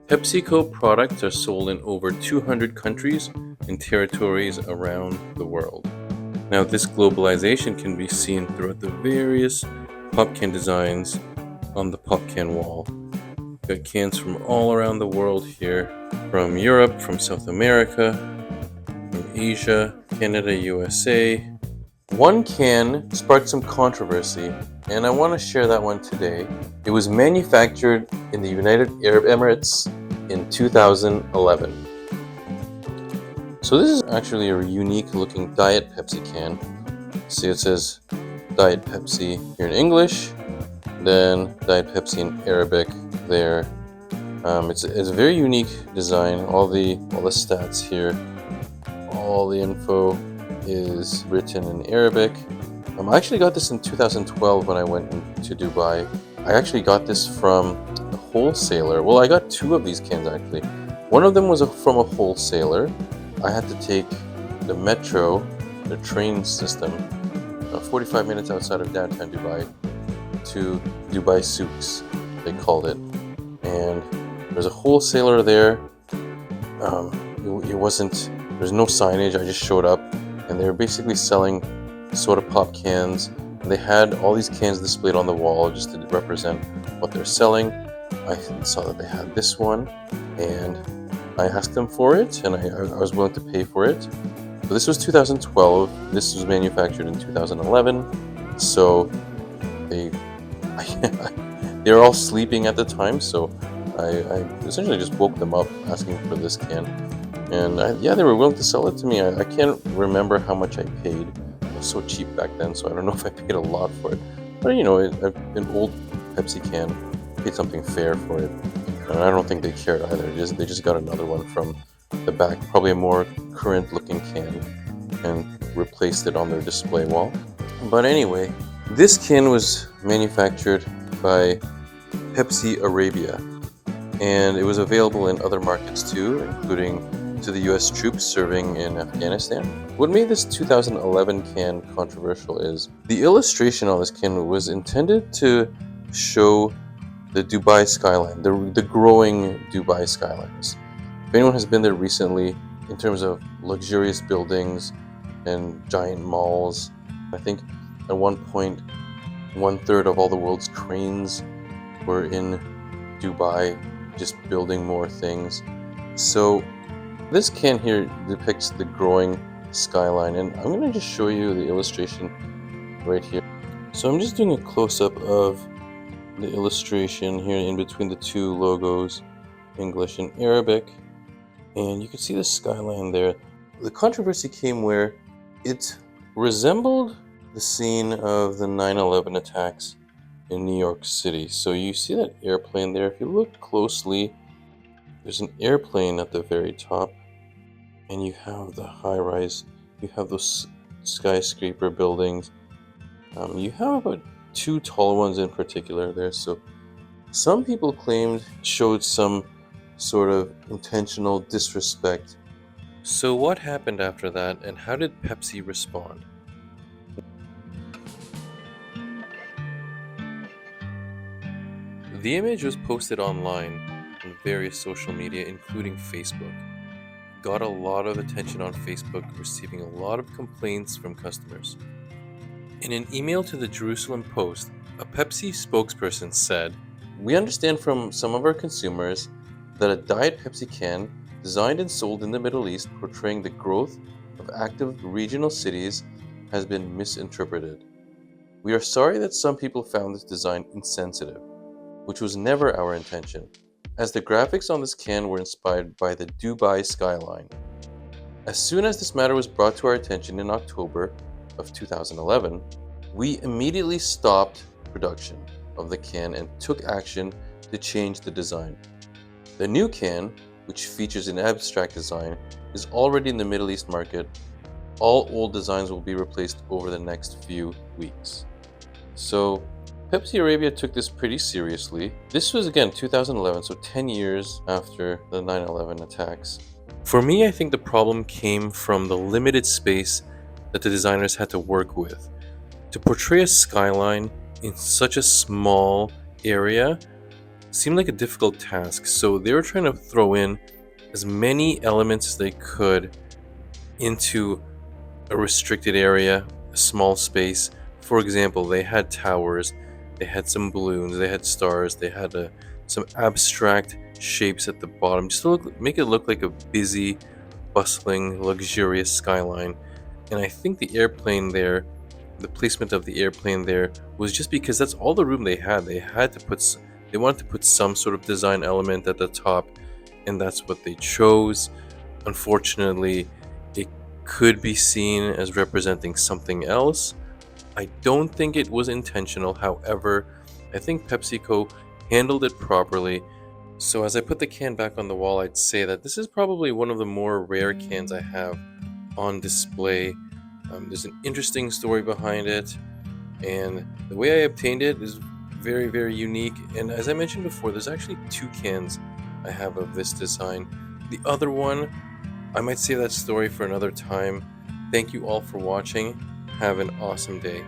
PepsiCo products are sold in over 200 countries and territories around the world. Now, this globalization can be seen throughout the various pop can designs on the pop can wall. We've got cans from all around the world here, from Europe, from South America, from Asia, Canada, USA. One can sparked some controversy, and I want to share that one today. It was manufactured in the United Arab Emirates in 2011. So this is actually a unique looking Diet Pepsi can. See, it says Diet Pepsi here in English, then Diet Pepsi in Arabic there. It's a very unique design. All the stats here, all the info is written in Arabic. I actually got this in 2012 when I went to Dubai. I actually got this from a wholesaler. Well, I got two of these cans actually. One of them was from a wholesaler. I had to take the metro, the train system, 45 minutes outside of downtown Dubai to Dubai Souks, they called it. And there's a wholesaler there. It wasn't, there's no signage. I just showed up and they were basically selling soda pop cans. And they had all these cans displayed on the wall just to represent what they're selling. I saw that they had this one and I asked them for it and I was willing to pay for it. So this was 2012. This was manufactured in 2011. So they were all sleeping at the time. So I essentially just woke them up asking for this can. And they were willing to sell it to me. I can't remember how much I paid. It was so cheap back then, so I don't know if I paid a lot for it. But an old Pepsi can, paid something fair for it. And I don't think they cared either. They just got another one from the back, probably a more current looking can, and replaced it on their display wall. But anyway, this can was manufactured by Pepsi Arabia, and it was available in other markets too, including to the US troops serving in Afghanistan. What made this 2011 can controversial is the illustration on this can was intended to show the Dubai skyline, the growing Dubai skylines. If anyone has been there recently, in terms of luxurious buildings and giant malls, I think at one point 1/3 of all the world's cranes were in Dubai, just building more things. So this can here depicts the growing skyline, and I'm going to just show you the illustration right here. So I'm just doing a close-up of the illustration here in between the two logos, English and Arabic, and you can see the skyline there. The controversy came where it resembled the scene of the 9/11 attacks in New York City. So you see that airplane there. If you look closely, there's an airplane at the very top, and you have the high-rise, you have those skyscraper buildings. You have about two tall ones in particular there. So some people claimed showed some sort of intentional disrespect. So what happened after that, and how did Pepsi respond? The image was posted online on various social media, including Facebook. Got a lot of attention on Facebook, receiving a lot of complaints from customers. In an email to the Jerusalem Post, a Pepsi spokesperson said, "We understand from some of our consumers that a Diet Pepsi can, designed and sold in the Middle East portraying the growth of active regional cities, has been misinterpreted. We are sorry that some people found this design insensitive, which was never our intention, as the graphics on this can were inspired by the Dubai skyline. As soon as this matter was brought to our attention in October of 2011, we immediately stopped production of the can and took action to change the design. The new can, which features an abstract design, is already in the Middle East market. All old designs will be replaced over the next few weeks." So Pepsi Arabia took this pretty seriously. This was again 2011, so 10 years after the 9/11 attacks. For me, I think the problem came from the limited space that the designers had to work with. To portray a skyline in such a small area seemed like a difficult task. So they were trying to throw in as many elements as they could into a restricted area, a small space. For example, they had towers, they had some balloons, they had stars, they had some abstract shapes at the bottom, just to make it look like a busy, bustling, luxurious skyline. And I think the placement of the airplane there was just because that's all the room they had. They wanted to put some sort of design element at the top, and that's what they chose. Unfortunately, it could be seen as representing something else. I don't think it was intentional. However, I think PepsiCo handled it properly. So as I put the can back on the wall, I'd say that this is probably one of the more rare cans I have on display. There's an interesting story behind it, and the way I obtained it is very, very unique. And as I mentioned before, there's actually 2 cans I have of this design. The other one, I might save that story for another time. Thank you all for watching. Have an awesome day.